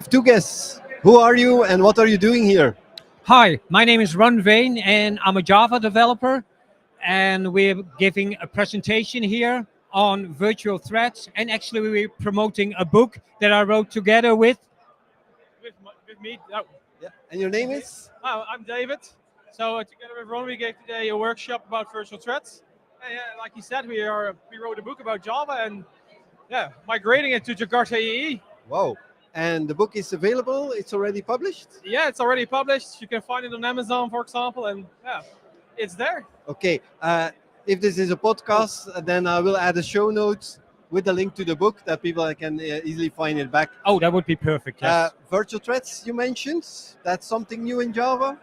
Two guests. Who are you and what are you doing here? Hi, my name is Veen and I'm a Java developer. And we're giving a presentation here on virtual threads. And actually, we're promoting a book that I wrote together with me. Oh, Yeah. And your name is? I'm David. So together with Ron, we gave today a workshop about virtual threads. And yeah, like you said, we wrote a book about Java and migrating it to Jakarta EE. Wow. And the book is available. It's already published. Yeah, it's already published. You can find it on Amazon, for example, and yeah, it's there. Okay. If this is a podcast, then I will add a show notes with a link to the book that people can easily find it back. Oh, that would be perfect. Yes. Virtual threads you mentioned. That's something new in Java.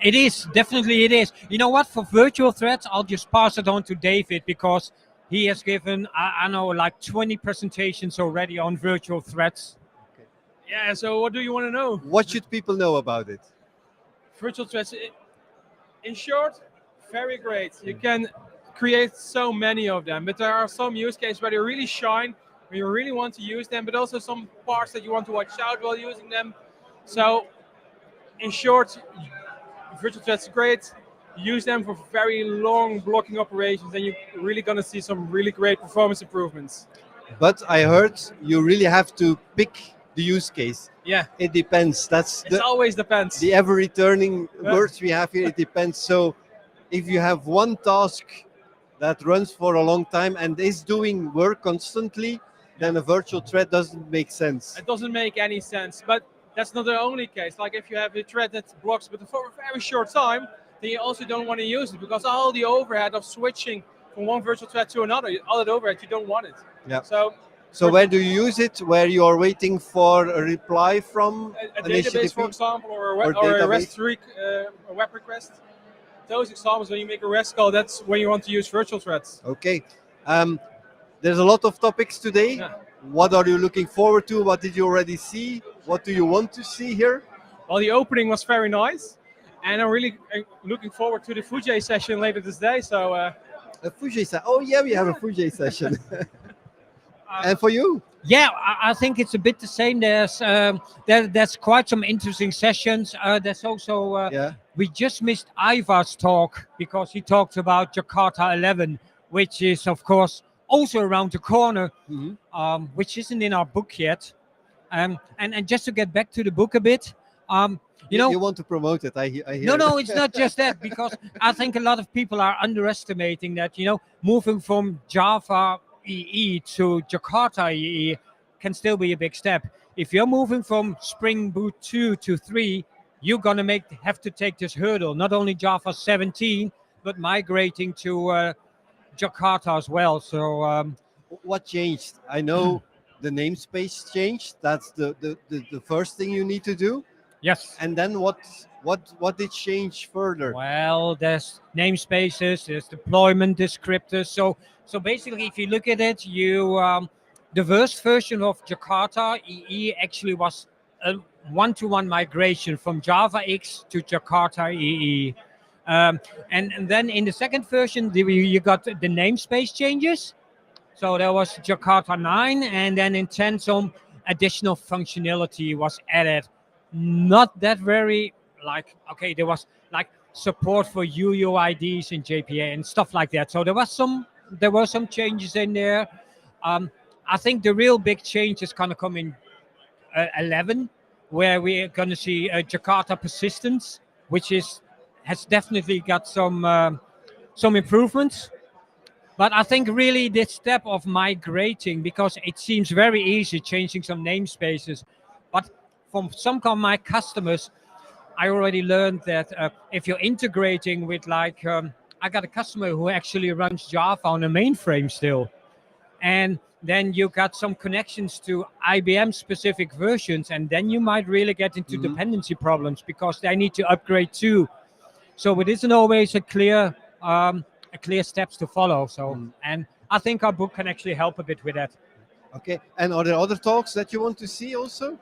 It is, definitely it is. You know what, for virtual threads, I'll just pass it on to David because he has given, I know, like 20 presentations already on virtual threads. Yeah, so what do you want to know? What should people know about it? Virtual threads, in short, very great. You can create so many of them, but there are some use cases where they really shine, where you really want to use them, but also some parts that you want to watch out while using them. So, in short, virtual threads are great. Use them for very long blocking operations, and you're really going to see some really great performance improvements. But I heard you really have to pick the use case. Yeah, It depends. it always depends. The ever returning words we have here. It depends. So if you have one task that runs for a long time and is doing work constantly, then a virtual thread doesn't make sense. It doesn't make any sense, but that's not the only case. Like if you have a thread that blocks but for a very short time, then you also don't want to use it because all the overhead of switching from one virtual thread to another, all that overhead, you don't want it. Yeah. So where do you use it? Where you are waiting for a reply from a an database, for HTTP? example, or Or a database. a web request. Those examples, when you make a REST call, that's when you want to use virtual threads. Okay. There's a lot of topics today. Yeah. What are you looking forward to? What did you already see? What do you want to see here? Well, the opening was very nice, and I'm really looking forward to the Foojay session later this day. So. A Foojay session. Oh yeah, we have a Foojay session. And for you? Yeah, I think it's a bit the same. There's quite some interesting sessions. There's also Yeah. we just missed Ivar's talk because he talked about Jakarta 11, which is of course also around the corner, which isn't in our book yet. And just to get back to the book a bit, you know, you want to promote it. I hear. no, it's not just that because I think a lot of people are underestimating that. You know, moving from Java EE to Jakarta EE can still be a big step. If you're moving from Spring Boot 2 to 3, you're gonna have to take this hurdle. Not only Java 17, but migrating to Jakarta as well. So What changed? I know the namespace changed. That's the first thing you need to do. yes. And then what did change further? Well, there's namespaces, there's deployment descriptors. So basically, if you look at it, the first version of Jakarta EE actually was a one-to-one migration from Java X to Jakarta EE. And then in the second version, you got the namespace changes. So there was Jakarta 9, and then in 10, some additional functionality was added. Not that very, okay, there was like support for UUIDs in JPA and stuff like that. So there were some changes in there. I think the real big change is going to come in 11, where we're going to see Jakarta persistence, which has definitely got some improvements. But I think really this step of migrating, because it seems very easy changing some namespaces, but from some of my customers, I already learned that if you're integrating with I got a customer who actually runs Java on a mainframe still. And then you got some connections to IBM specific versions, and then you might really get into dependency problems because they need to upgrade too. So it isn't always a clear steps to follow. So, and I think our book can actually help a bit with that. Okay. And are there other talks that you want to see also?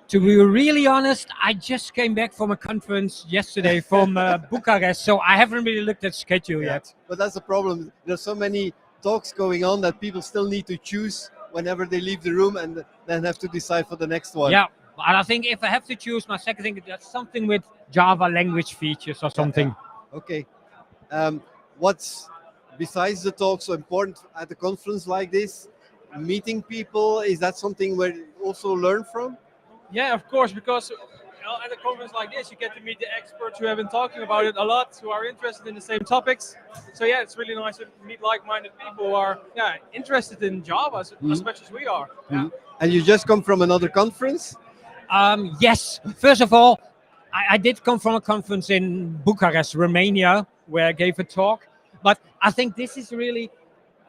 To be really honest, I just came back from a conference yesterday from Bucharest, so I haven't really looked at schedule yet. But that's the problem. There's so many talks going on that people still need to choose whenever they leave the room and then have to decide for the next one. Yeah, and I think if I have to choose my second thing, that's something with Java language features or something. Okay. What's besides the talk so important at a conference like this? Meeting people, is that something where you also learn from? Yeah, of course, because at a conference like this, you get to meet the experts who have been talking about it a lot, who are interested in the same topics. So yeah, it's really nice to meet like-minded people who are interested in Java as much as we are. Yeah. And you just come from another conference? Yes, first of all, I did come from a conference in Bucharest, Romania, where I gave a talk. But I think this is really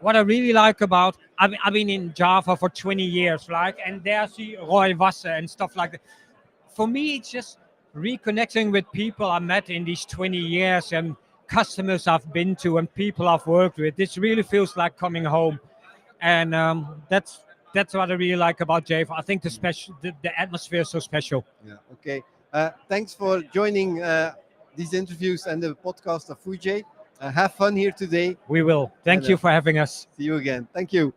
what I really like about. I've been in Java for 20 years, like, and there I see Roy Wasser and stuff like that. For me, it's just reconnecting with people I met in these 20 years and customers I've been to and people I've worked with. This really feels like coming home, and that's what I really like about Java. I think the atmosphere is so special. Yeah. Okay. Thanks for joining these interviews and the podcast of Foojay. Have fun here today. We will. Thank you for having us. See you again. Thank you.